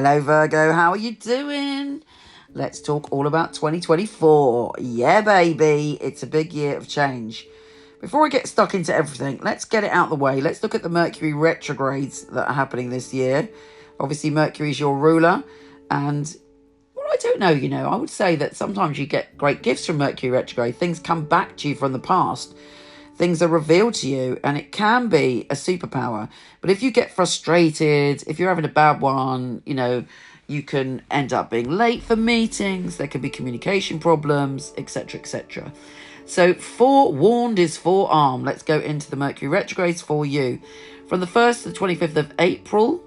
Hello Virgo, how are you doing? Let's talk all about 2024. Yeah, baby, it's a big year of change. Before I get stuck into everything, let's get it out of the way. Let's look at the Mercury retrogrades that are happening this year. Obviously, Mercury is your ruler. And, well, I don't know, I would say that sometimes you get great gifts from Mercury retrograde. Things come back to you from the past. Things are revealed to you, and it can be a superpower. But if you get frustrated, if you're having a bad one, you can end up being late for meetings. There can be communication problems, etc., etc. So forewarned is forearmed. Let's go into the Mercury retrogrades for you. From the 1st to the 25th of April,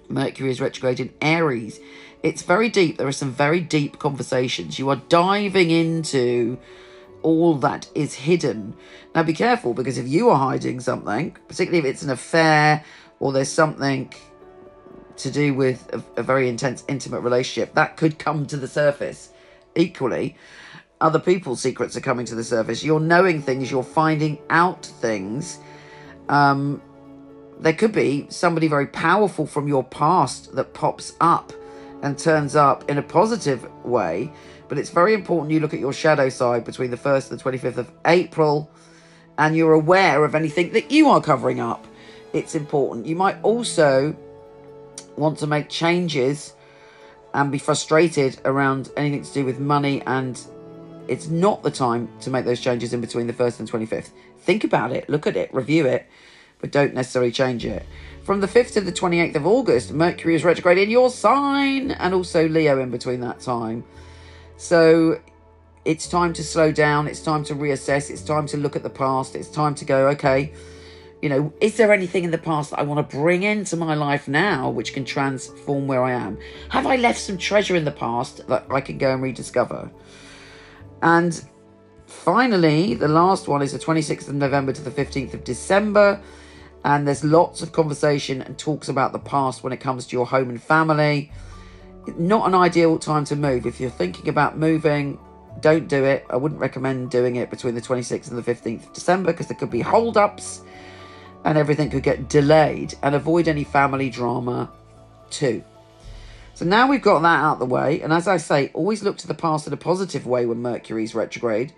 Mercury is retrograde in Aries. It's very deep. There are some very deep conversations. You are diving into all that is hidden. Now be careful, because if you are hiding something, particularly if it's an affair or there's something to do with a very intense, intimate relationship, that could come to the surface. Equally, other people's secrets are coming to the surface. You're knowing things, you're finding out things. There could be somebody very powerful from your past that pops up and turns up in a positive way. But it's very important you look at your shadow side between the 1st and the 25th of April, and you're aware of anything that you are covering up. It's important. You might also want to make changes and be frustrated around anything to do with money, and it's not the time to make those changes in between the 1st and 25th. Think about it, look at it, review it, but don't necessarily change it. From the 5th to the 28th of August, Mercury is retrograde in your sign, and also Leo in between that time. So it's time to slow down. It's time to reassess. It's time to look at the past. It's time to go, okay, is there anything in the past that I want to bring into my life now which can transform where I am? Have I left some treasure in the past that I can go and rediscover? And finally, the last one is the 26th of November to the 15th of December. And there's lots of conversation and talks about the past when it comes to your home and family. Not an ideal time to move. If you're thinking about moving, don't do it. I wouldn't recommend doing it between the 26th and the 15th of December, because there could be hold-ups and everything could get delayed. And avoid any family drama too. So now we've got that out of the way. And as I say, always look to the past in a positive way when Mercury's retrograde,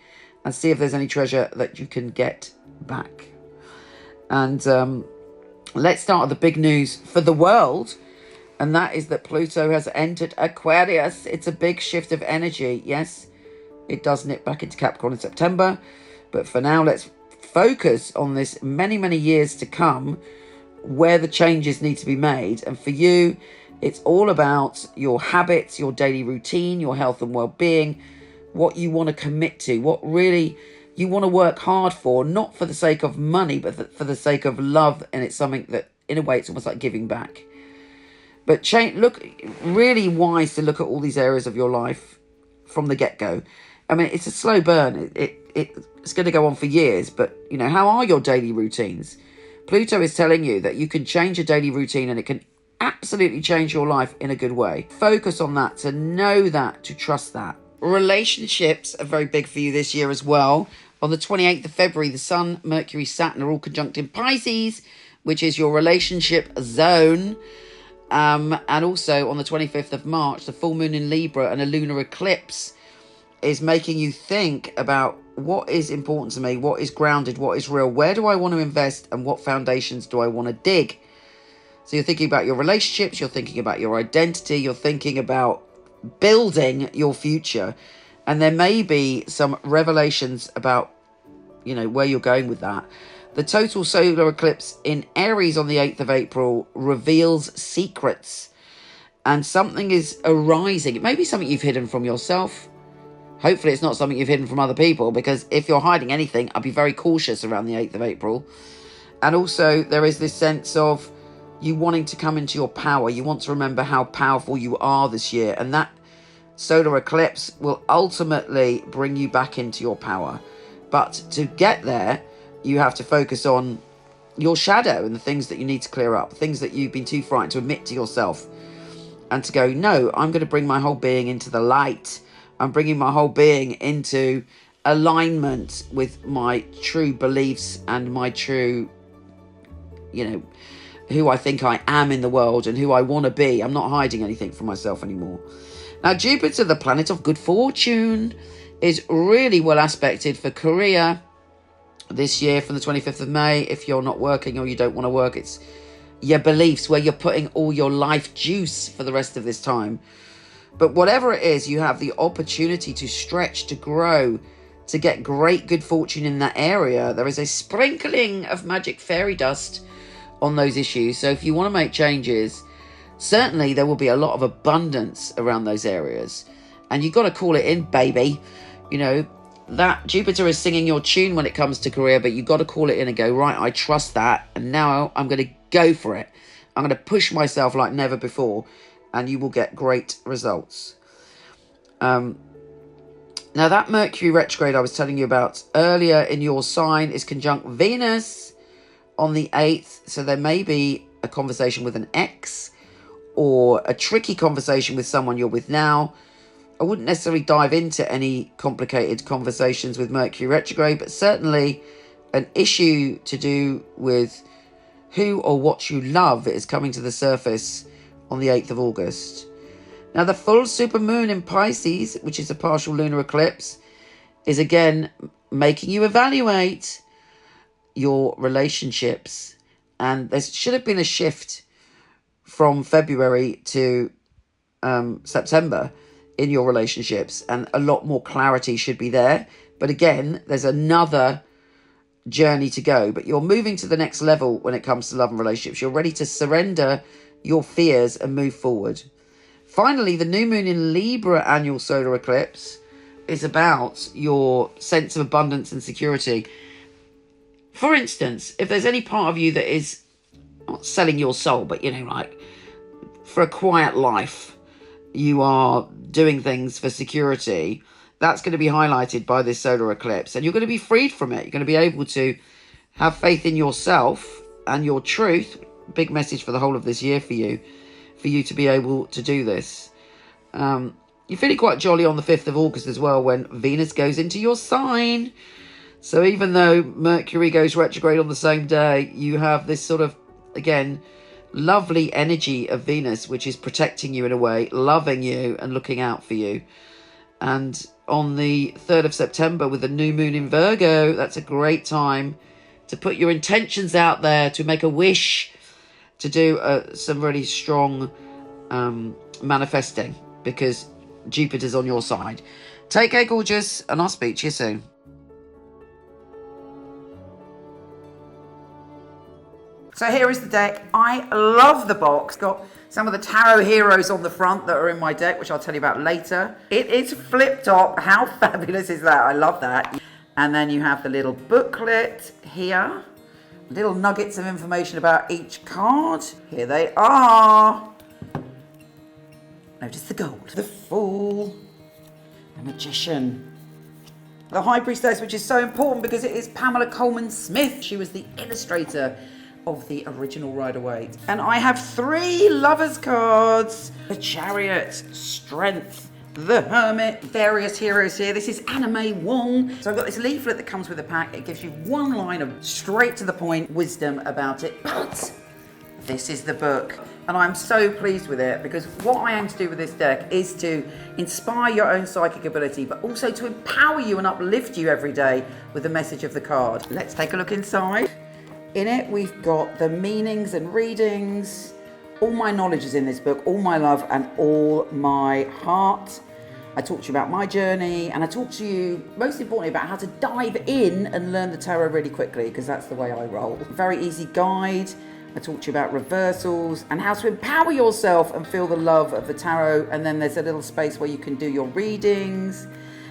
and see if there's any treasure that you can get back. And let's start with the big news for the world. And that is that Pluto has entered Aquarius. It's a big shift of energy. Yes, it does nip back into Capricorn in September. But for now, let's focus on this many, many years to come, where the changes need to be made. And for you, it's all about your habits, your daily routine, your health and well-being, what you want to commit to, what really you want to work hard for, not for the sake of money, but for the sake of love. And it's something that, in a way, it's almost like giving back. But look, really wise to look at all these areas of your life from the get-go. I mean, it's a slow burn. It's going to go on for years. But, how are your daily routines? Pluto is telling you that you can change your daily routine, and it can absolutely change your life in a good way. Focus on that, to know that, to trust that. Relationships are very big for you this year as well. On the 28th of February, the Sun, Mercury, Saturn are all conjunct in Pisces, which is your relationship zone. And also on the 25th of March, the full moon in Libra and a lunar eclipse is making you think about what is important to me, what is grounded, what is real, where do I want to invest, and what foundations do I want to dig. So you're thinking about your relationships, you're thinking about your identity, you're thinking about building your future. And there may be some revelations about, where you're going with that. The total solar eclipse in Aries on the 8th of April reveals secrets, and something is arising. It may be something you've hidden from yourself. Hopefully it's not something you've hidden from other people, because if you're hiding anything, I'd be very cautious around the 8th of April. And also there is this sense of you wanting to come into your power. You want to remember how powerful you are this year, and that solar eclipse will ultimately bring you back into your power. But to get there, you have to focus on your shadow and the things that you need to clear up, things that you've been too frightened to admit to yourself, and to go, no, I'm going to bring my whole being into the light. I'm bringing my whole being into alignment with my true beliefs and my true, who I think I am in the world and who I want to be. I'm not hiding anything from myself anymore. Now, Jupiter, the planet of good fortune, is really well aspected for career this year from the 25th of May. If you're not working or you don't want to work, it's your beliefs where you're putting all your life juice for the rest of this time. But whatever it is, you have the opportunity to stretch, to grow, to get great good fortune in that area. There is a sprinkling of magic fairy dust on those issues. So if you want to make changes, certainly there will be a lot of abundance around those areas. And you've got to call it in, baby. You know, that Jupiter is singing your tune when it comes to career, but you've got to call it in and go, right, I trust that. And now I'm going to go for it. I'm going to push myself like never before. And you will get great results. Now, that Mercury retrograde I was telling you about earlier in your sign is conjunct Venus on the 8th. So there may be a conversation with an ex or a tricky conversation with someone you're with now. I wouldn't necessarily dive into any complicated conversations with Mercury retrograde, but certainly an issue to do with who or what you love is coming to the surface on the 8th of August. Now, the full supermoon in Pisces, which is a partial lunar eclipse, is again making you evaluate your relationships. And there should have been a shift from February to September in your relationships, and a lot more clarity should be there. But again, there's another journey to go. But you're moving to the next level when it comes to love and relationships. You're ready to surrender your fears and move forward. Finally, the new moon in Libra annual solar eclipse is about your sense of abundance and security. For instance, if there's any part of you that is not selling your soul, but, you know, like for a quiet life, you are doing things for security, that's going to be highlighted by this solar eclipse. And you're going to be freed from it. You're going to be able to have faith in yourself and your truth. Big message for the whole of this year for you to be able to do this. You're feeling quite jolly on the 5th of August as well, when Venus goes into your sign. So even though Mercury goes retrograde on the same day, you have this sort of, again, lovely energy of Venus, which is protecting you in a way, loving you and looking out for you. And on the 3rd of September with the new moon in Virgo, that's a great time to put your intentions out there, to make a wish, to do some really strong manifesting, because Jupiter's on your side. Take care, gorgeous, and I'll speak to you soon. So here is the deck. I love the box. Got some of the tarot heroes on the front that are in my deck, which I'll tell you about later. It is flip top. How fabulous is that? I love that. And then you have the little booklet here. Little nuggets of information about each card. Here they are. Notice the gold. The Fool. The Magician. The High Priestess, which is so important because it is Pamela Coleman Smith. She was the illustrator of the original Rider-Waite. And I have 3 Lovers cards. The Chariot, Strength, the Hermit, various heroes here. This is Anna May Wong. So I've got this leaflet that comes with the pack. It gives you one line of straight to the point wisdom about it. But this is the book. And I'm so pleased with it, because what I aim to do with this deck is to inspire your own psychic ability, but also to empower you and uplift you every day with the message of the card. Let's take a look inside. In it, we've got the meanings and readings. All my knowledge is in this book, all my love and all my heart. I talk to you about my journey, and I talk to you, most importantly, about how to dive in and learn the tarot really quickly, because that's the way I roll. Very easy guide. I talk to you about reversals and how to empower yourself and feel the love of the tarot. And then there's a little space where you can do your readings.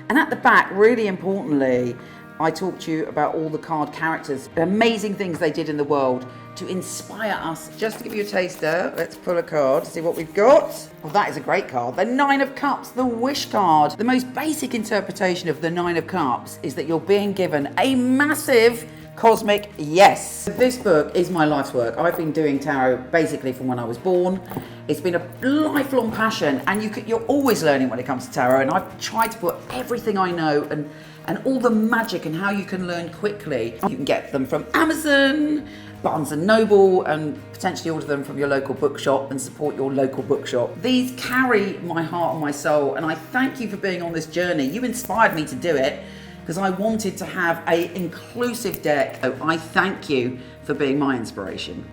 And at the back, really importantly, I talk to you about all the card characters, the amazing things they did in the world to inspire us. Just to give you a taster, let's pull a card to see what we've got. Well, that is a great card. The 9 of Cups, the Wish card. The most basic interpretation of the 9 of Cups is that you're being given a massive Cosmic, yes. This book is my life's work. I've been doing tarot basically from when I was born. It's been a lifelong passion, and you're always learning when it comes to tarot, and I've tried to put everything I know and all the magic and how you can learn quickly. You can get them from Amazon, Barnes & Noble, and potentially order them from your local bookshop and support your local bookshop. These carry my heart and my soul, and I thank you for being on this journey. You inspired me to do it because I wanted to have an inclusive deck. So I thank you for being my inspiration.